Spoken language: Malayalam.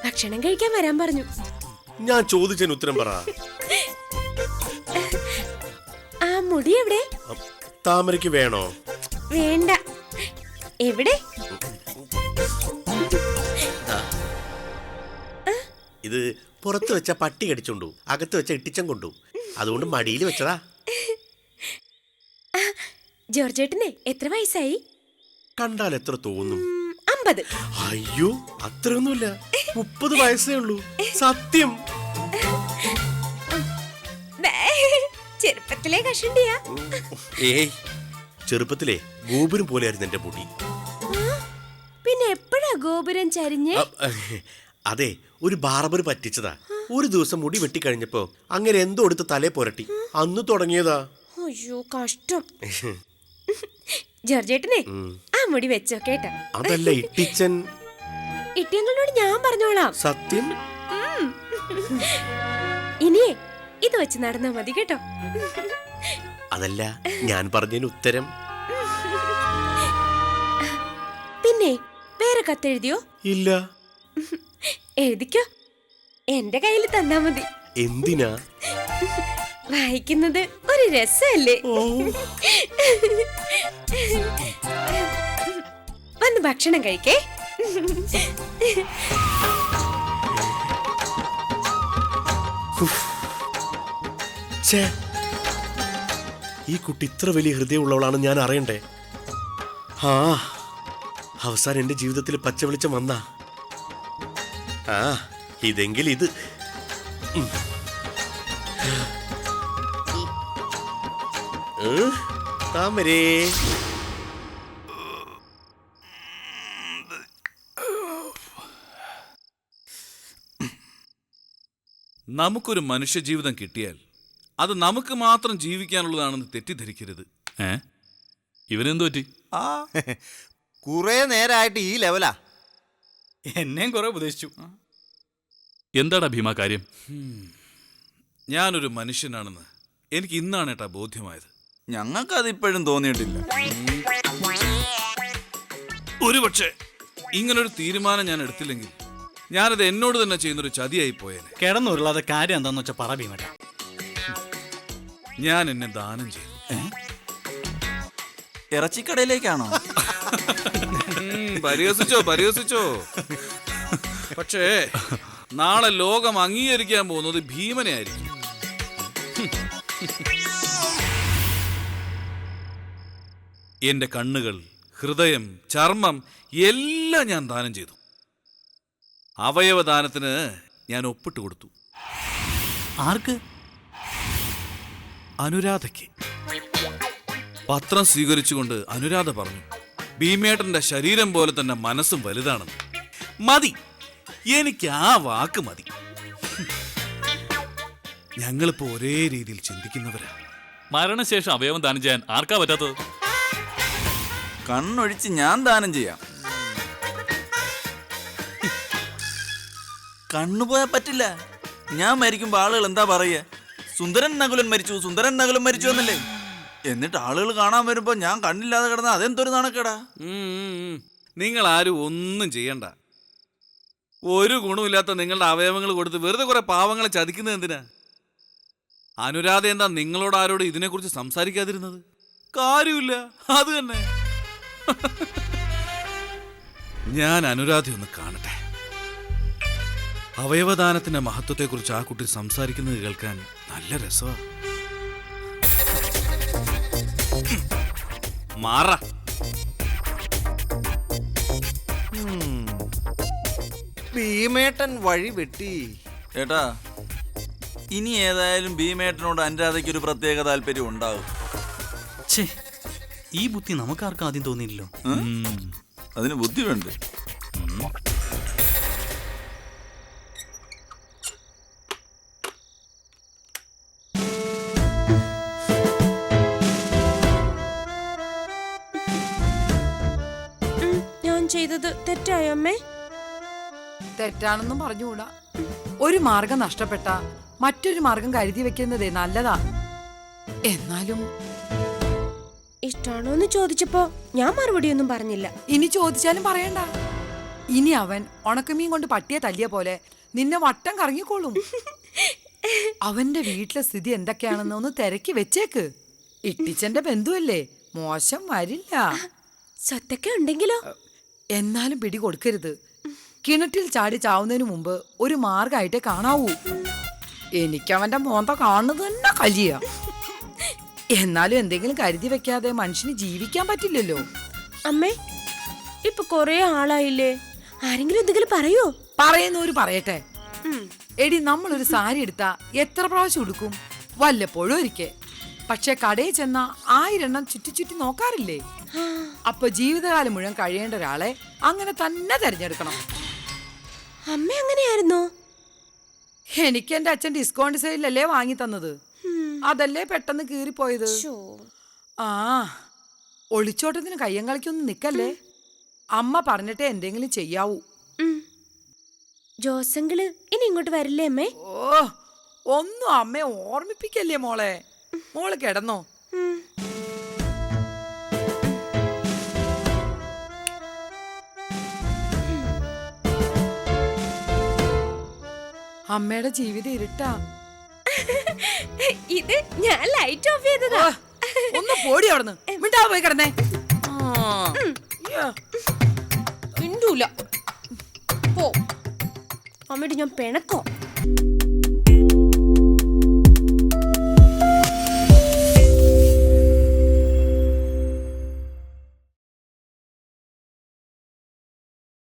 ഭക്ഷണം കഴിക്കാൻ വരാൻ പറഞ്ഞു. ഞാൻ ചോദിച്ചതിന് ഉത്തരം പറ. ആ മുടി എവിടെ? താമരയ്ക്ക് വേണോ? വേണ്ട. എവിടെ? ഇത് പുറത്ത് വെച്ച പട്ടി കടിച്ചോണ്ടു, അകത്ത് വെച്ച ഇട്ടിച്ചം കൊണ്ടു, അതുകൊണ്ട് മടിയിൽ വെച്ചതാ. ജോർജേട്ടന് എത്ര വയസ്സായി? കണ്ടാൽ എത്ര തോന്നും? 50. അയ്യോ, അത്രയൊന്നുമില്ല, 30 വയസ്സേ ഉള്ളൂ. സത്യം. ചെറുപ്പത്തിലെ കഷണ്ടിയാ? ഏയ്, ചെറുപ്പത്തിലെ ഗോപുരം പോലെയായിരുന്നു എന്റെ മുടി. പിന്നെ എപ്പോഴാ ഗോപുരം ചരിഞ്ഞ്? അതെ, ഒരു ബാർബർ പറ്റിച്ചതാ. ഒരു ദിവസം മുടി വെട്ടിക്കഴിഞ്ഞപ്പോ അങ്ങനെ എന്തോ എടുത്ത് തലേ പുരട്ടി. അന്ന് തുടങ്ങിയതാ. അയ്യോ, കഷ്ടം. ജോർജേട്ടനെ ആ മുടി വെച്ചോ കേട്ടോ. അതല്ല ഇട്ടിച്ചൻ. ഇട്ടിയങ്ങളോട് ഞാൻ പറഞ്ഞോളാം. സത്യം. ഇനിയേ ഇത് വെച്ച് നടന്നാ മതി കേട്ടോ. അതല്ല, ഞാൻ പറഞ്ഞതിന് ഉത്തരം. പിന്നെ വേറെ കത്തെഴുതിയോ? ഇല്ല. എഴുതിക്കോ, എന്റെ കയ്യിൽ തന്നാ മതി. എന്തിനാ? വായിക്കുന്നത് ഒരു രസമല്ലേ? വന്ന് ഭക്ഷണം കഴിക്കേ. ഈ കുട്ടി ഇത്ര വലിയ ഹൃദയമുള്ളവളാണ് ഞാൻ അറിയണ്ടേ. ആ, അവസാനം എന്റെ ജീവിതത്തിൽ പച്ച വെളിച്ചം വന്ന. ആ, ഇതെങ്കിൽ ഇത്. താമരേ, നമുക്കൊരു മനുഷ്യജീവിതം കിട്ടിയാൽ അത് നമുക്ക് മാത്രം ജീവിക്കാനുള്ളതാണെന്ന് തെറ്റിദ്ധരിക്കരുത്. ഇവനെന്തു പറ്റി? കുറെ നേരമായിട്ട് ഈ ലെവലാ. എന്നെയും കുറെ ഉപദേശിച്ചു. എന്താടാ ഭീമ കാര്യം? ഞാനൊരു മനുഷ്യനാണെന്ന് എനിക്ക് ഇന്നാണ് ഏട്ടാ ബോധ്യമായത്. ഞങ്ങൾക്കത് ഇപ്പോഴും തോന്നിയിട്ടില്ല. ഒരുപക്ഷെ ഇങ്ങനൊരു തീരുമാനം ഞാൻ എടുത്തില്ലെങ്കിൽ ഞാനത് എന്നോട് തന്നെ ചെയ്യുന്നൊരു ചതിയായി പോയേനെ. കിടന്നുരുളാതെ കാര്യം എന്താന്ന് വെച്ചാ പറ ഭീമേട്ടാ. ഞാൻ എന്നെ ദാനം ചെയ്തു. ഇറച്ചിക്കടയിലേക്കാണോ? പരിഹസിച്ചോ. പക്ഷേ നാളെ ലോകം അംഗീകരിക്കാൻ പോകുന്നത് ഭീമനെ ആയിരിക്കും. എന്റെ കണ്ണുകൾ, ഹൃദയം, ചർമ്മം എല്ലാം ഞാൻ ദാനം ചെയ്തു. അവയവദാനത്തിന് ഞാൻ ഒപ്പിട്ട് കൊടുത്തു. ആർക്ക്? അനുരാധയ്ക്ക്. പത്രം സ്വീകരിച്ചുകൊണ്ട് അനുരാധ പറഞ്ഞു, ഭീമേട്ടന്റെ ശരീരം പോലെ തന്നെ മനസ്സും വലുതാണെന്ന്. മതി, എനിക്ക് ആ വാക്ക് മതി. ഞങ്ങളിപ്പോ ഒരേ രീതിയിൽ ചിന്തിക്കുന്നവരാ. മരണശേഷം അവയവം ദാനം ചെയ്യാൻ ആർക്കാ പറ്റാത്തത്? കണ്ണൊഴിച്ച് ഞാൻ ദാനം ചെയ്യാം. കണ്ണുപോയാ പറ്റില്ല. ഞാൻ മരിക്കുമ്പോ ആളുകൾ എന്താ പറയുക? സുന്ദരൻ നകുലൻ മരിച്ചു എന്നല്ലേ? എന്നിട്ട് ആളുകൾ കാണാൻ വരുമ്പോ ഞാൻ കണ്ണില്ലാതെ കിടന്ന അതെന്തൊരു നാണക്കേടാ. നിങ്ങൾ ആരും ഒന്നും ചെയ്യണ്ട. ഒരു ഗുണമില്ലാത്ത നിങ്ങളുടെ അവയവങ്ങൾ കൊടുത്ത് വെറുതെ കുറെ പാവങ്ങളെ ചതിക്കുന്നത് എന്തിനാ? അനുരാധ എന്താ നിങ്ങളോട് ആരോട് ഇതിനെക്കുറിച്ച് സംസാരിക്കാതിരുന്നത്? കാര്യമില്ല, അത് തന്നെ. ഞാൻ അനുരാധ ഒന്ന് കാണട്ടെ. അവയവദാനത്തിന്റെ മഹത്വത്തെക്കുറിച്ച് ആ കുട്ടി സംസാരിക്കുന്നത് കേൾക്കാൻ നല്ല രസമാണ്. മാറ. ഭീമേട്ടൻ വഴി വെട്ടി. ഏട്ടാ, ഇനി ഏതായാലും ഭീമേട്ടനോട് അനുരാധയ്ക്ക് ഒരു പ്രത്യേക താല്പര്യം ഉണ്ടാവും. ഈ ബുദ്ധി നമുക്കാർക്കും ആദ്യം തോന്നിയില്ലല്ലോ. അതിന് ബുദ്ധി വേണ്ടേ? ഞാൻ ചെയ്തത് തെറ്റായോ അമ്മേ? തെറ്റാണെന്നും പറഞ്ഞുകൂടാ. ഒരു മാർഗം നഷ്ടപ്പെട്ട മറ്റൊരു മാർഗം കരുതി വെക്കുന്നതേ നല്ലതാ. എന്നാലും ഇഷ്ടാണോന്ന് ചോദിച്ചപ്പോ ഞാൻ മറുപടിയൊന്നും പറഞ്ഞില്ല. ഇനി ചോദിച്ചാലും പറയണ്ട. ഇനി അവൻ ഉണക്കമീൻ കൊണ്ട് പട്ടിയെ തല്ലിയ പോലെ നിന്നെ വട്ടം കറങ്ങിക്കോളും. അവന്റെ വീട്ടിലെ സ്ഥിതി എന്തൊക്കെയാണെന്ന് ഒന്ന് തിരക്കി വെച്ചേക്ക്. ഇട്ടിച്ചന്റെ ബന്ധുവല്ലേ, മോശം വരില്ല. സ്വത്തൊക്കെ ഉണ്ടെങ്കിലോ? എന്നാലും പിടി കൊടുക്കരുത്. കിണറ്റിൽ ചാടി ചാവുന്നതിന് മുമ്പ് ഒരു മാർഗമായിട്ടേ കാണാവൂ. എനിക്കവന്റെ മോന്ത കാണുന്നത് തന്നെ കലിയ. എന്നാലും എന്തെങ്കിലും കരുതി വെക്കാതെ മനുഷ്യന് ജീവിക്കാൻ പറ്റില്ലല്ലോ. അമ്മേ, ഇപ്പൊ കൊറേ ആളായില്ലേ, ആരെങ്കിലും എന്തെങ്കിലും പറയോ? പറയുന്നവര് പറയട്ടെ. എടി, നമ്മളൊരു സാരി എടുത്താ എത്ര പ്രാവശ്യം ഉടുക്കും? വല്ലപ്പോഴും ഒരിക്കൽ. പക്ഷെ കടയിൽ ചെന്ന 1000 എണ്ണം ചുറ്റി ചുറ്റി നോക്കാറില്ലേ? അപ്പൊ ജീവിതകാലം മുഴുവൻ കഴിയേണ്ട ഒരാളെ അങ്ങനെ തന്നെ തെരഞ്ഞെടുക്കണം. അമ്മ അങ്ങനെയായിരുന്നോ? എനിക്ക് എന്റെ അച്ഛൻ ഡിസ്കൗണ്ട് സെയിലല്ലേ വാങ്ങി തന്നത്. അതല്ലേ പെട്ടെന്ന് കീറിപ്പോയത്. ആ, ഒളിച്ചോട്ടത്തിന് കയ്യം കളിക്കൊന്നും നിക്കല്ലേ. അമ്മ പറഞ്ഞിട്ടേ എന്തെങ്കിലും ചെയ്യാവൂ. ജോസങ്കിള് ഇനി ഇങ്ങോട്ട് വരില്ലേ അമ്മേ? ഓ, ഒന്നും അമ്മയെ ഓർമ്മിപ്പിക്കല്ലേ മോളെ. മോള് കിടന്നോ? അമ്മയുടെ ജീവിതം ഇരുട്ടാ. ഇത് ഞാൻ ലൈറ്റ് ഓഫ് ചെയ്തതാ. ഒന്ന് പോടി അവിടുന്ന്. മിണ്ടാ പോയി കിടന്നേ. മിണ്ടൂല. പോ, അമ്മയോട് ഞാൻ പിണക്കോ.